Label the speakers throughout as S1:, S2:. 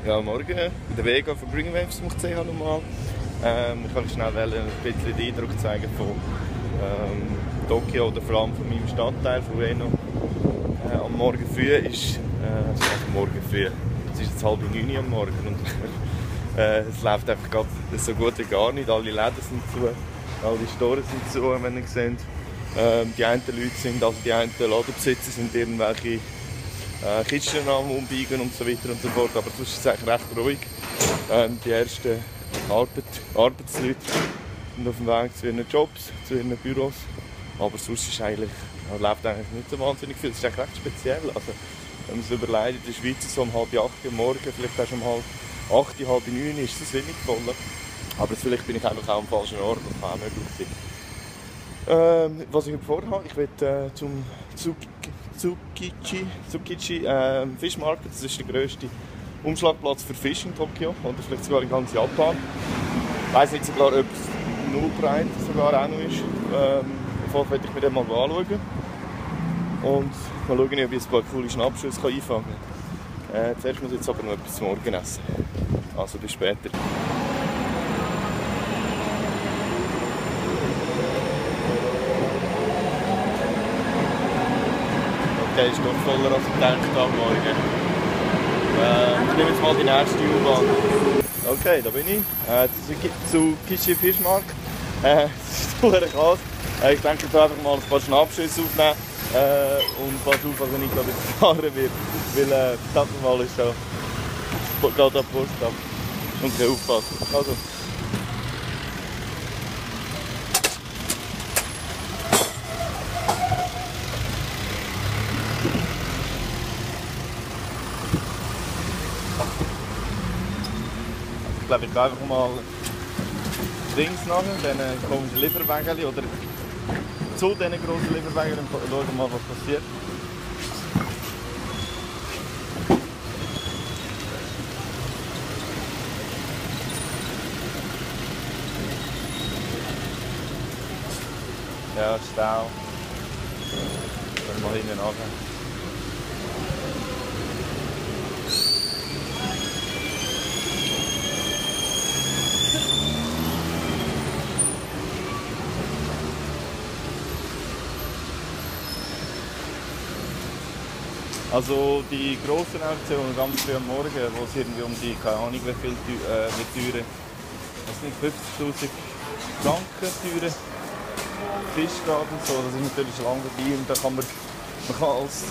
S1: Ja, morgen in der Vega von greenwaves.ch nochmal. Ich kann schnell ein bisschen den Eindruck zeigen von Tokio oder vor allem von meinem Stadtteil, von Ueno. Am Morgen früh ist, morgen früh, es ist jetzt 8:30 am Morgen und es läuft einfach gerade so gut wie gar nicht. Alle Läden sind zu, alle Stores sind zu, wenn ihr seht. Die einen Leute sind, also die einen Ladenbesitzer sind irgendwelche Kisten am Umbiegen und so weiter und so fort, aber sonst ist es eigentlich recht ruhig. Die ersten Arbeitsleute sind auf dem Weg zu ihren Jobs, zu ihren Büros, aber sonst ist eigentlich, läuft eigentlich nicht so wahnsinnig viel. Es ist eigentlich recht speziell. Also, wenn man sich überlegt, in der Schweiz so um 7:30 Uhr morgen, vielleicht auch schon um 8:30, 8:30 ist es wenig voll. Aber vielleicht bin ich einfach auch am falschen Ort, das kann auch möglich sein. Was ich vorhabe, ich will zum Tsukiji Fish Market, das ist der grösste Umschlagplatz für Fisch in Tokio, oder vielleicht sogar in ganz Japan. Ich weiss nicht sogar, ob es Nullbreit sogar auch noch ist. Einfach werde ich mir den mal anschauen. Und mal schauen, ob ich ein paar coole Schnappschüsse einfangen kann. Zuerst muss ich jetzt aber noch etwas zum Morgen essen. Also bis später. Okay, ist doch voller als ich gedacht am Morgen. Ich nehme jetzt mal die nächste U-Bahn. Okay, da bin ich. Zu Kishi Fischmarkt. Es ist toller Käse. Ich denke jetzt einfach mal ein paar Schnappschüsse aufnehmen und pass auf, wenn ich gerade fahren werde. Weil das mal ist schon gerade an die Post ab. Und ich aufpassen. Also. Ich glaube, ich gehe einfach mal links nachher, dann kommen die Lieferwagen oder zu diesen grossen Lieferwagen und schauen mal, was passiert. Ja, Stau. Können wir mal hinten nachher. Also die grossen Auktionen ganz früh am Morgen, wo es irgendwie um die, keine Ahnung wie viel teure, also nicht 50'000 Franken teure Fisch geht und so, das ist natürlich schon lange dabei und da kann man als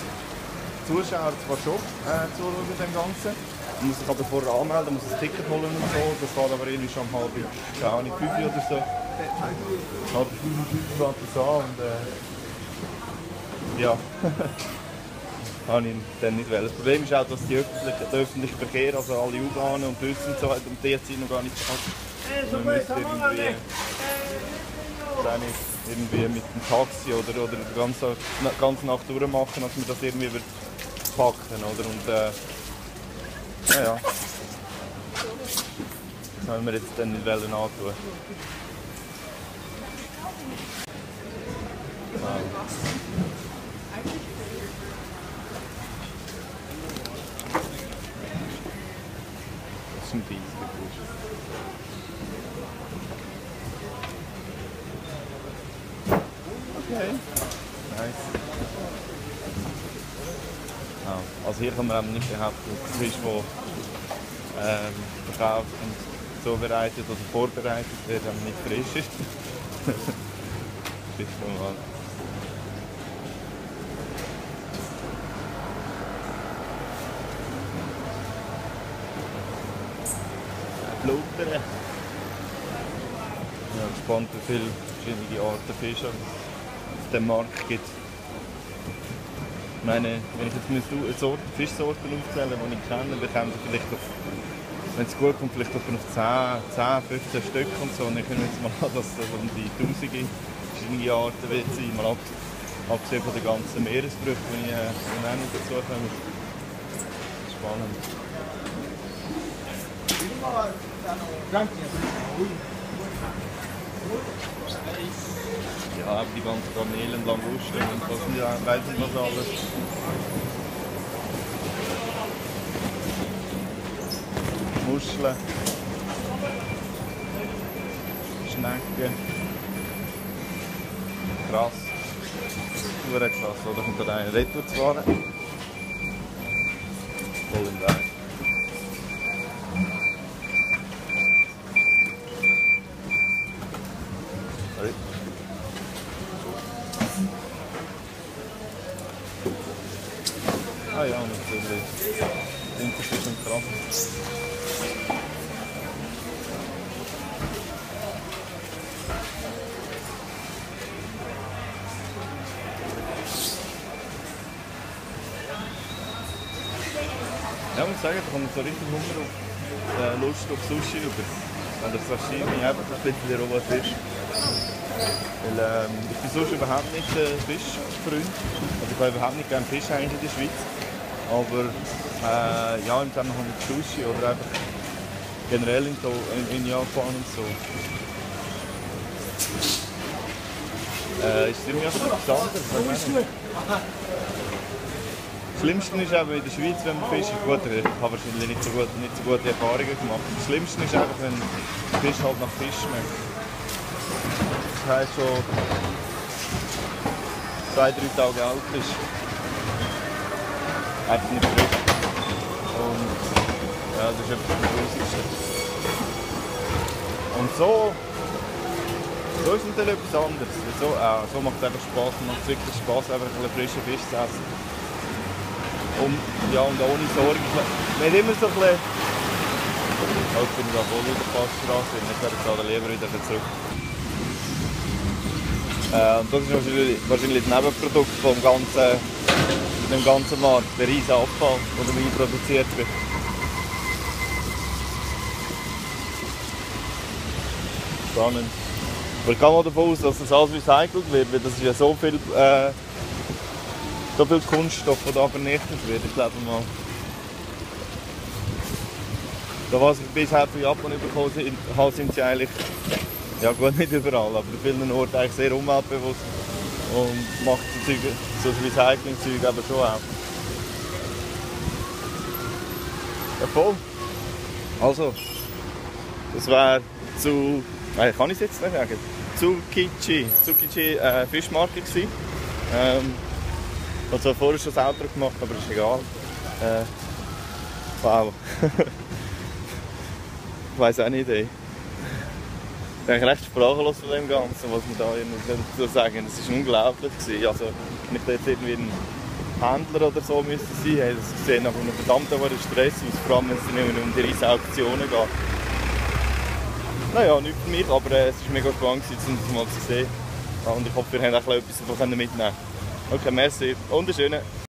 S1: Zuschauer zwar schon zuschauen dem Ganzen, man muss sich aber vorher anmelden, muss ein Ticket holen und so, das geht aber irgendwie schon um 4:30, 5 oder so. Halb 5 fängt das an und ja. Habe ich dann nicht wollen. Das Problem ist auch, dass der öffentliche Verkehr, also alle U-Bahnen und Busse und so weiter, um die Zeit noch gar nicht passt. Man müsste irgendwie mit dem Taxi oder die ganze Nacht durchmachen, dass man das irgendwie wird packen, oder? Und naja. Das wollen wir jetzt dann nicht antun. Some bees. Okay. Nice. Also hier kann man nicht behaupten, dass Fisch, der verkauft und zubereitet oder vorbereitet wird, nicht frisch ist. Bitte mal. Blutern. Ja, gespannt, wie viele verschiedene Arten Fische auf dem Markt gibt. Ich meine, wenn ich jetzt Fischsorten aufzählen müsste, die ich kenne, dann käme ich vielleicht auf, wenn es gut kommt, vielleicht auf 10, 15 Stück und so. Und dann können wir jetzt mal an, dass es um die tausende verschiedene Arten wird sein, mal abgesehen von den ganzen Meeresfrüchten, die auch noch dazu kommen. Spannend. Ja, aber die ganzen Garnelen, Langusten und was nicht, weiss nicht was alles. Muscheln, Schnecken. Krass. Nur krass, oder? Kommt da einer retour zu fahren. Voll im Weg. Sorry. Ah ja, natürlich. Tintenfisch und Krabben. Ja, ich muss sagen, da kommt so richtig Hunger auf, Lust auf Sushi über. Wenn der Sashimi einfach ein bisschen roher Fisch. Weil, ich bin sonst überhaupt nicht Fischfreund. Also ich habe überhaupt nicht gerne Fisch eigentlich in der Schweiz. Aber ja, im Zusammenhang mit Sushi oder einfach generell in Japan und so. Ist ziemlich interessant. Das Schlimmste ist eben in der Schweiz, wenn man Fisch gut, ich habe wahrscheinlich nicht so gute Erfahrungen gemacht. Das Schlimmste ist einfach, wenn der Fisch halt nach Fisch schmeckt. Das heisst schon 2-3 Tage alt ist. Einfach nicht frisch. Und ja, das ist etwas das Grusigste. Und so ist es natürlich etwas anderes. So macht es einfach Spass. Man macht wirklich Spass, einfach ein bisschen frischen Fisch zu essen. Und ohne Sorge. Nicht immer so ein bisschen. Jetzt bin ich da voll wieder fast Straße, ich werde jetzt lieber wieder zurück. Das ist wahrscheinlich das Nebenprodukt vom ganzen Markt, der riesige Abfall, der dabei produziert wird. Spannend. Aber ich gehe mal davon aus, dass das alles recycelt wird, weil das ist ja so viel Kunststoff, der da vernichtet wird. Ich glaube mal. Da, was ich bisher von Japan bekommen habe, sind sie eigentlich, ja gut, nicht überall, aber an vielen Orten eigentlich sehr umweltbewusst und macht so Recycling-Zeug aber schon auch. Ja, voll. Also, das wäre zu, kann ich es jetzt nicht sagen, Tsukiji Fischmarke gewesen. Ich habe zwar vorher schon das Outro gemacht, aber ist egal. Wow. Ich weiss auch nicht. Ich bin eigentlich recht sprachlos von dem Ganzen, was man da dazu sagen. Es war unglaublich. Also, wenn ich da jetzt irgendwie ein Händler oder so müsste sein, hey, das sieht nach einem verdammt hohen Stress aus, vor allem wenn es nicht mehr um die riesen Auktionen geht. Naja, nicht für mich, aber es war mega spannend, das mal zu sehen. Und ich hoffe, wir haben auch etwas davon mitnehmen können. Okay, merci und einen schönen.